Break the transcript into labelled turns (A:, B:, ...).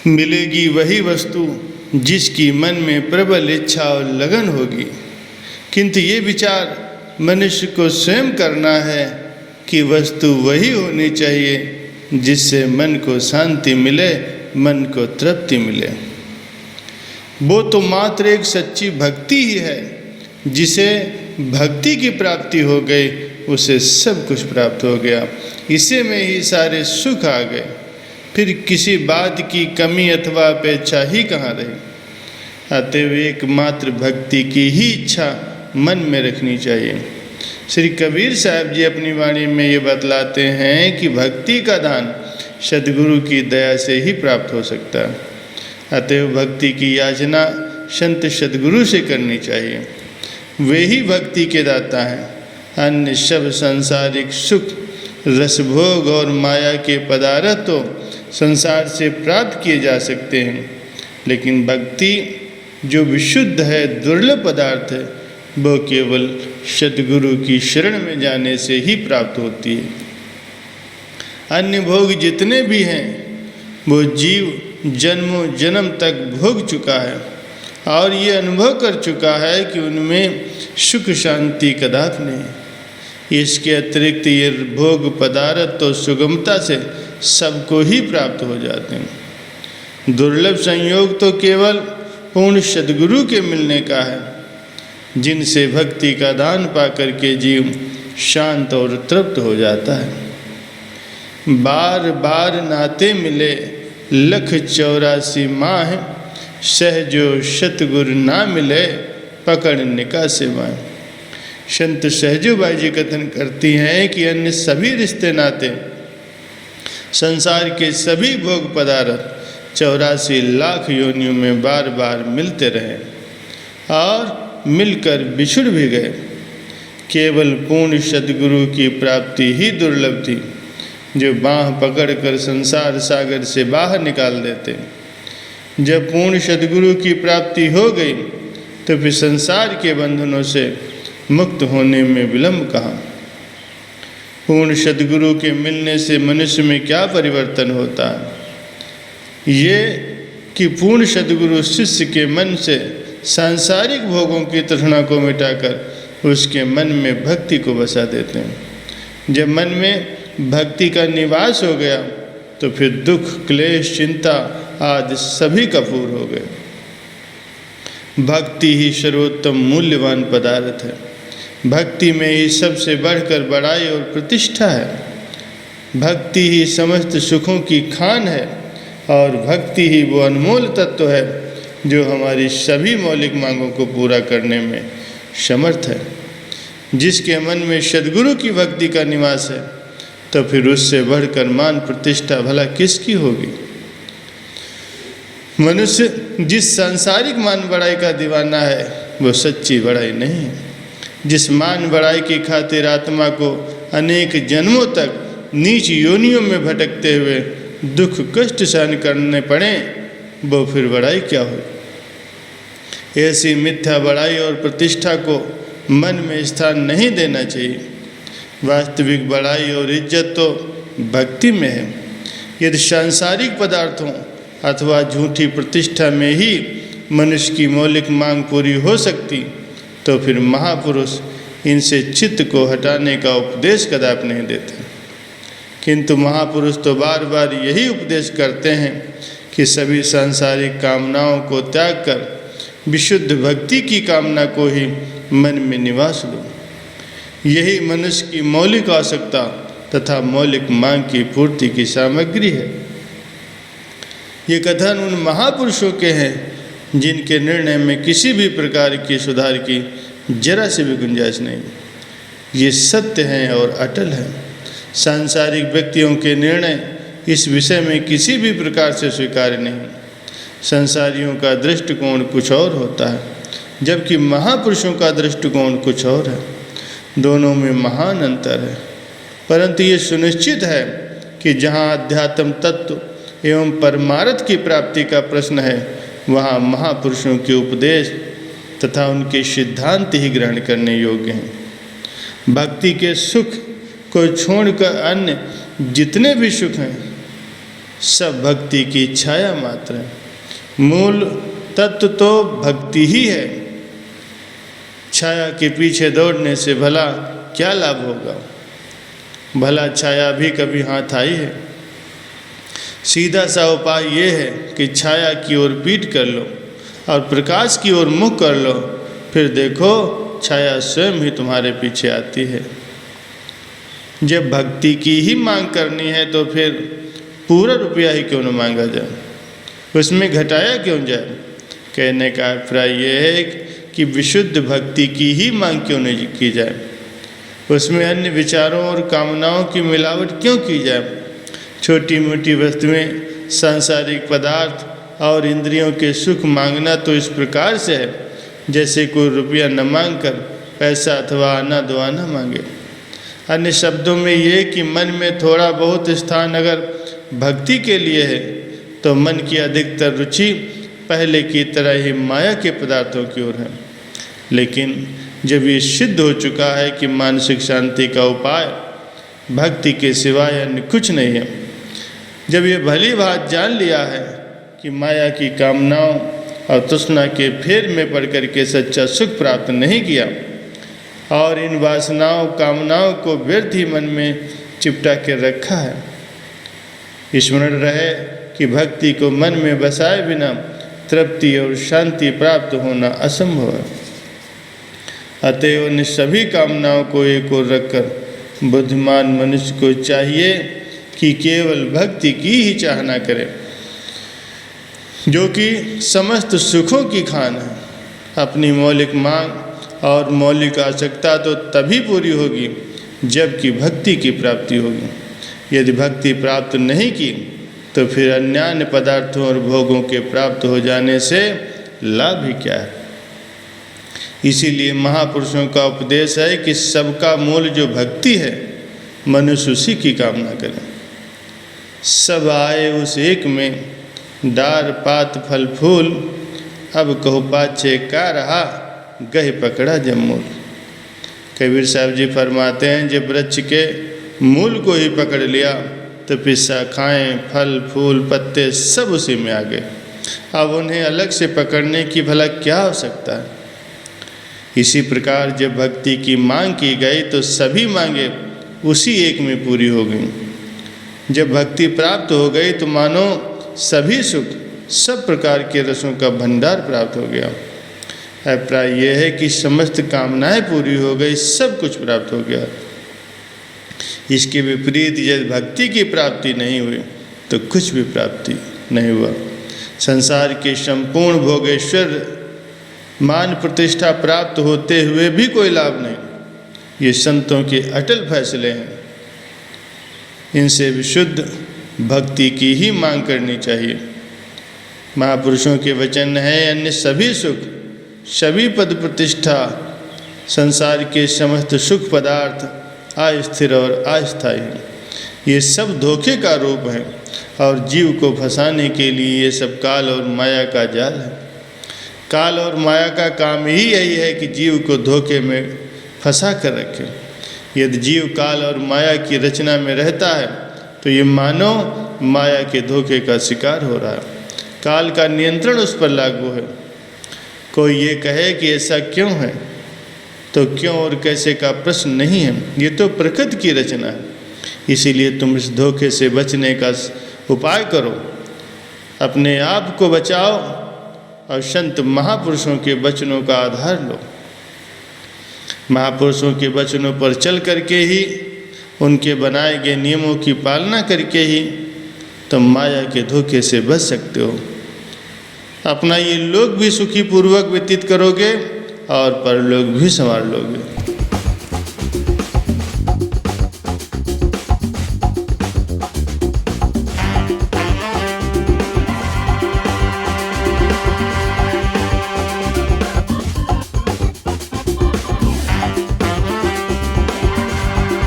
A: मिलेगी वही वस्तु जिसकी मन में प्रबल इच्छा और लगन होगी, किंतु ये विचार मनुष्य को स्वयं करना है कि वस्तु वही होनी चाहिए जिससे मन को शांति मिले, मन को तृप्ति मिले। वो तो मात्र एक सच्ची भक्ति ही है। जिसे भक्ति की प्राप्ति हो गई उसे सब कुछ प्राप्त हो गया, इसे में ही सारे सुख आ गए। फिर किसी बात की कमी अथवा अपेक्षा ही कहाँ रही। अतएव एकमात्र भक्ति की ही इच्छा मन में रखनी चाहिए। श्री कबीर साहब जी अपनी वाणी में ये बतलाते हैं कि भक्ति का दान सद्गुरु की दया से ही प्राप्त हो सकता है। अतएव भक्ति की याचना संत सद्गुरु से करनी चाहिए। वे ही भक्ति के दाता हैं। अन्य सब सांसारिक सुख, रसभोग और माया के पदार्थ तो संसार से प्राप्त किए जा सकते हैं, लेकिन भक्ति जो विशुद्ध है, दुर्लभ पदार्थ है, वो केवल सद्गुरु की शरण में जाने से ही प्राप्त होती है। अन्य भोग जितने भी हैं वो जीव जन्मों जन्म तक भोग चुका है और ये अनुभव कर चुका है कि उनमें सुख शांति कदापि नहीं। इसके अतिरिक्त ये भोग पदार्थ तो सुगमता से सबको ही प्राप्त हो जाते हैं। दुर्लभ संयोग तो केवल पूर्ण सद्गुरु के मिलने का है, जिनसे भक्ति का दान पाकर के जीव शांत और तृप्त हो जाता है। बार बार नाते मिले 184 माह, सहजो सतगुरु ना मिले पकड़ निकासे माह। संत सहजोबाई जी कथन करती हैं कि अन्य सभी रिश्ते नाते, संसार के सभी भोग पदार्थ 84 लाख योनियों में बार बार मिलते रहे और मिलकर बिछुड़ भी गए। केवल पूर्ण सद्गुरु की प्राप्ति ही दुर्लभ थी, जो बाँह पकड़कर संसार सागर से बाहर निकाल देते। जब पूर्ण सद्गुरु की प्राप्ति हो गई तो फिर संसार के बंधनों से मुक्त होने में विलंब कहाँ। पूर्ण सद्गुरु के मिलने से मनुष्य में क्या परिवर्तन होता है, ये कि पूर्ण सद्गुरु शिष्य के मन से सांसारिक भोगों की तृष्णा को मिटाकर उसके मन में भक्ति को बसा देते हैं। जब मन में भक्ति का निवास हो गया तो फिर दुख, क्लेश, चिंता आदि सभी कपूर हो गए। भक्ति ही सर्वोत्तम मूल्यवान पदार्थ है। भक्ति में ही सबसे बढ़कर बड़ाई और प्रतिष्ठा है। भक्ति ही समस्त सुखों की खान है और भक्ति ही वो अनमोल तत्व है जो हमारी सभी मौलिक मांगों को पूरा करने में समर्थ है। जिसके मन में सद्गुरु की भक्ति का निवास है तो फिर उससे बढ़कर मान प्रतिष्ठा भला किसकी होगी। मनुष्य जिस सांसारिक मान बढ़ाई का दीवाना है वो सच्ची बढ़ाई नहीं है। जिस मान बढ़ाई की खातिर आत्मा को अनेक जन्मों तक नीच योनियों में भटकते हुए दुख कष्ट सहन करने पड़े, वो फिर बढ़ाई क्या हो। ऐसी मिथ्या बढ़ाई और प्रतिष्ठा को मन में स्थान नहीं देना चाहिए। वास्तविक बढ़ाई और इज्जत तो भक्ति में है। यदि सांसारिक पदार्थों अथवा झूठी प्रतिष्ठा में ही मनुष्य की मौलिक मांग पूरी हो सकती तो फिर महापुरुष इनसे चित्त को हटाने का उपदेश कदापि नहीं देते। किंतु महापुरुष तो बार बार यही उपदेश करते हैं कि सभी सांसारिक कामनाओं को त्याग कर विशुद्ध भक्ति की कामना को ही मन में निवास लो। यही मनुष्य की मौलिक आवश्यकता तथा मौलिक मांग की पूर्ति की सामग्री है। ये कथन उन महापुरुषों के हैं जिनके निर्णय में किसी भी प्रकार की सुधार की जरा से भी गुंजाइश नहीं। ये सत्य हैं और अटल हैं। सांसारिक व्यक्तियों के निर्णय इस विषय में किसी भी प्रकार से स्वीकार्य नहीं। संसारियों का दृष्टिकोण कुछ और होता है, जबकि महापुरुषों का दृष्टिकोण कुछ और है। दोनों में महान अंतर है, परंतु ये सुनिश्चित है कि जहाँ अध्यात्म तत्व एवं परमार्थ की प्राप्ति का प्रश्न है, वहाँ महापुरुषों के उपदेश तथा उनके सिद्धांत ही ग्रहण करने योग्य हैं। भक्ति के सुख को छोड़कर अन्य जितने भी सुख हैं सब भक्ति की छाया मात्र है। मूल तत्व तो भक्ति ही है। छाया के पीछे दौड़ने से भला क्या लाभ होगा? भला छाया भी कभी हाथ आई है? सीधा सा उपाय ये है कि छाया की ओर पीठ कर लो और प्रकाश की ओर मुख कर लो, फिर देखो छाया स्वयं ही तुम्हारे पीछे आती है। जब भक्ति की ही मांग करनी है तो फिर पूरा रुपया ही क्यों न मांगा जाए, उसमें घटाया क्यों जाए? कहने का अभिप्राय यह है कि विशुद्ध भक्ति की ही मांग क्यों नहीं की जाए, उसमें अन्य विचारों और कामनाओं की मिलावट क्यों की जाए? छोटी मोटी वस्तुएं, सांसारिक पदार्थ और इंद्रियों के सुख मांगना तो इस प्रकार से है जैसे कोई रुपया न मांगकर पैसा अथवा आना दुआना मांगे। अन्य शब्दों में ये कि मन में थोड़ा बहुत स्थान अगर भक्ति के लिए है तो मन की अधिकतर रुचि पहले की तरह ही माया के पदार्थों की ओर है। लेकिन जब ये सिद्ध हो चुका है कि मानसिक शांति का उपाय भक्ति के सिवाय अन्य कुछ नहीं है, जब ये भली बात जान लिया है कि माया की कामनाओं और तृष्णा के फेर में पड़ कर के सच्चा सुख प्राप्त नहीं किया और इन वासनाओं कामनाओं को व्यर्थ ही मन में चिपटा के रखा है, स्मरण रहे कि भक्ति को मन में बसाए बिना तृप्ति और शांति प्राप्त होना असंभव है। अतएव इन सभी कामनाओं को एक ओर रखकर बुद्धिमान मनुष्य को चाहिए कि केवल भक्ति की ही चाहना करे, जो कि समस्त सुखों की खान है। अपनी मौलिक मांग और मौलिक आवश्यकता तो तभी पूरी होगी जबकि भक्ति की प्राप्ति होगी। यदि भक्ति प्राप्त नहीं की तो फिर अन्य पदार्थों और भोगों के प्राप्त हो जाने से लाभ ही क्या है? इसीलिए महापुरुषों का उपदेश है कि सबका मूल जो भक्ति है मनुष्य उसी की कामना करे। सब आए उस एक में, डार पात फल फूल, अब कहो पाछे का रहा, गह पकड़ा जम्मूल। कबीर साहब जी फरमाते हैं जब वृक्ष के मूल को ही पकड़ लिया तो फिर शाखाएँ फल फूल पत्ते सब उसी में आ गए। अब उन्हें अलग से पकड़ने की भला क्या आवश्यकता है? इसी प्रकार जब भक्ति की मांग की गई तो सभी मांगे उसी एक में पूरी हो गई। जब भक्ति प्राप्त हो गई तो मानो सभी सुख, सब प्रकार के रसों का भंडार प्राप्त हो गया। अभिप्राय यह है कि समस्त कामनाएं पूरी हो गई, सब कुछ प्राप्त हो गया। इसके विपरीत यदि भक्ति की प्राप्ति नहीं हुई तो कुछ भी प्राप्ति नहीं हुआ। संसार के संपूर्ण भोगेश्वर मान प्रतिष्ठा प्राप्त होते हुए भी कोई लाभ नहीं। ये संतों के अटल फैसले हैं। इनसे विशुद्ध भक्ति की ही मांग करनी चाहिए। महापुरुषों के वचन है अन्य सभी सुख, सभी पद प्रतिष्ठा, संसार के समस्त सुख पदार्थ अस्थिर और अस्थायी हैं। ये सब धोखे का रूप है और जीव को फंसाने के लिए ये सब काल और माया का जाल है। काल और माया का काम ही यही है कि जीव को धोखे में फंसा कर रखे। यदि जीव काल और माया की रचना में रहता है तो ये मानो माया के धोखे का शिकार हो रहा है। काल का नियंत्रण उस पर लागू है। कोई ये कहे कि ऐसा क्यों है तो क्यों और कैसे का प्रश्न नहीं है, ये तो प्रकृति की रचना है। इसीलिए तुम इस धोखे से बचने का उपाय करो, अपने आप को बचाओ और संत महापुरुषों के वचनों का आधार लो। महापुरुषों के वचनों पर चल करके ही, उनके बनाए गए नियमों की पालना करके ही तुम माया के धोखे से बच सकते हो। अपना ये लोक भी सुखी पूर्वक व्यतीत करोगे और परलोक भी संवार लोगे।